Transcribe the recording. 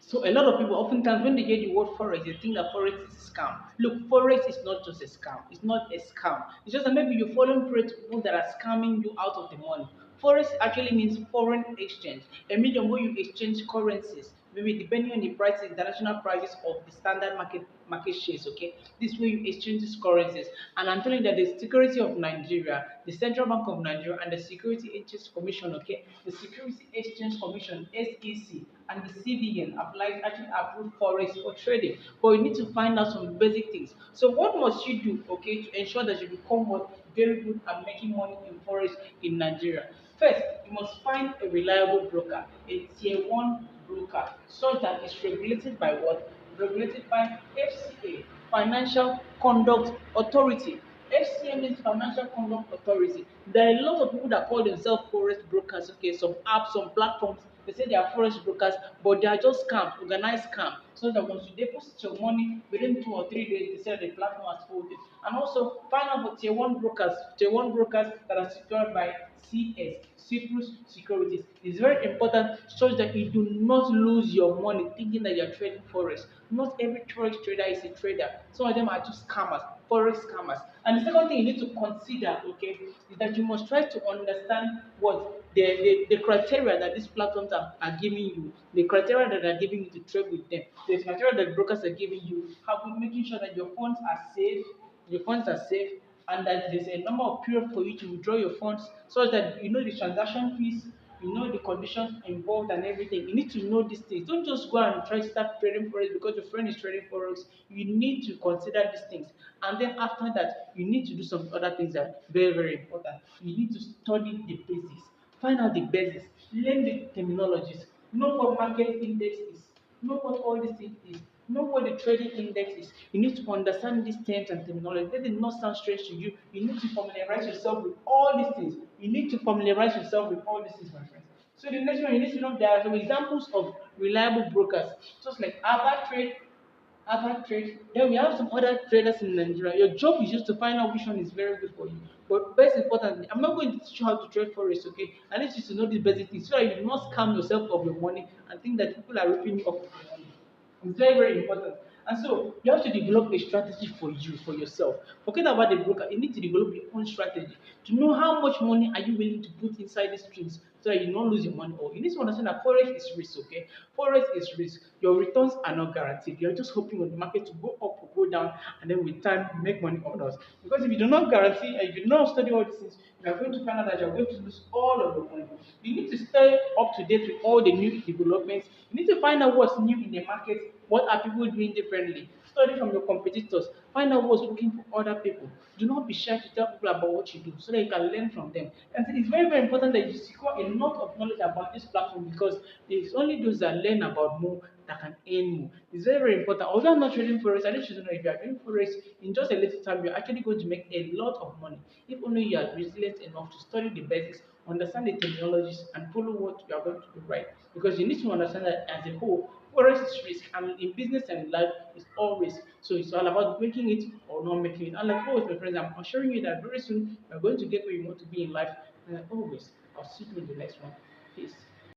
So a lot of people oftentimes when they hear the word forex, they think that forex is a scam. Look, forex is not just a scam. It's not a scam. It's just that maybe you're falling prey to people that are scamming you out of the money. Forex actually means foreign exchange, a medium where you exchange currencies, maybe depending on the prices, international prices of the standard market shares. Okay, this way you exchange these currencies. And I'm telling you that the security of Nigeria, the Central Bank of Nigeria, and the Security Exchange Commission, okay, the Security Exchange Commission (SEC) and the CBN applies actually approve forex for trading. But you need to find out some basic things. So what must you do, okay, to ensure that you become what very good at making money in forex in Nigeria? First, you must find a reliable broker, a tier one broker, such that is regulated by what? Regulated by FCA, Financial Conduct Authority. FCA means Financial Conduct Authority. There are a lot of people that call themselves forex brokers. Okay, some apps, some platforms, they say they are forex brokers, but they are just scams, organized scam. So that once you deposit your money within 2 or 3 days, they say the platform has folded. And also find out for tier one brokers that are secured by CS, Cyprus Securities. It's very important such that you do not lose your money thinking that you're trading forex. Not every forex trader is a trader. Some of them are just scammers, forex scammers. And the second thing you need to consider, okay, is that you must try to understand what the criteria that these platforms are giving you, the criteria that are giving you to trade with them, the criteria that brokers are giving you, how we making sure that your funds are safe, and that there's a number of period for you to withdraw your funds so that you know the transaction fees, you know the conditions involved and everything. You need to know these things. Don't just go and try to start trading forex because your friend is trading forex. You need to consider these things. And then after that, you need to do some other things that are very, very important. You need to study the basics. Find out the basics. Learn the terminologies. Know what market index is. Know what all these things is. Know what the trading index is. You need to understand these terms and terminology. Let it not sound strange to you. You need to familiarize yourself with all these things. You need to familiarize yourself with all these things, my friends. So the next one you need to know there are some examples of reliable brokers, just like Harvard Trade. Then we have some other traders in Nigeria. Your job is just to find out which one is very good for you. But best importantly, I'm not going to teach you how to trade forex, okay? I need you to know these basic things so that you do not scam yourself of your money and think that people are ripping you off of your money. It's very, very important. And so you have to develop a strategy for you, for yourself. Forget about the broker. You need to develop your own strategy to know how much money are you willing to put inside these streams so that you don't lose your money. Or you need to understand that forex is risk, okay? Forex is risk. Your returns are not guaranteed. You're just hoping on the market to go up or go down, and then with time you make money or not. Because if you do not guarantee and you do not study all these things, you are going to find out that you're going to lose all of your money. You need to stay up to date with all the new developments. You need to find out what's new in the market, what are people doing differently. Study from your competitors. Find out what's working for other people. Do not be shy to tell people about what you do so that you can learn from them. And it's very, very important that you secure a lot of knowledge about this platform because it's only those that learn about more that can earn more. It's very, very important. Although I'm not trading forex, I need you to know if you are doing forex in just a little time, you're actually going to make a lot of money. If only you are resilient enough to study the basics, understand the terminologies, and follow what you are going to do right. Because you need to understand that as a whole, forex is risk, and in business and in life, it's all risk. So it's all about making it or not making it. And like always, my friends, I'm assuring you that very soon you're going to get where you want to be in life. And like always, I'll see you in the next one. Peace.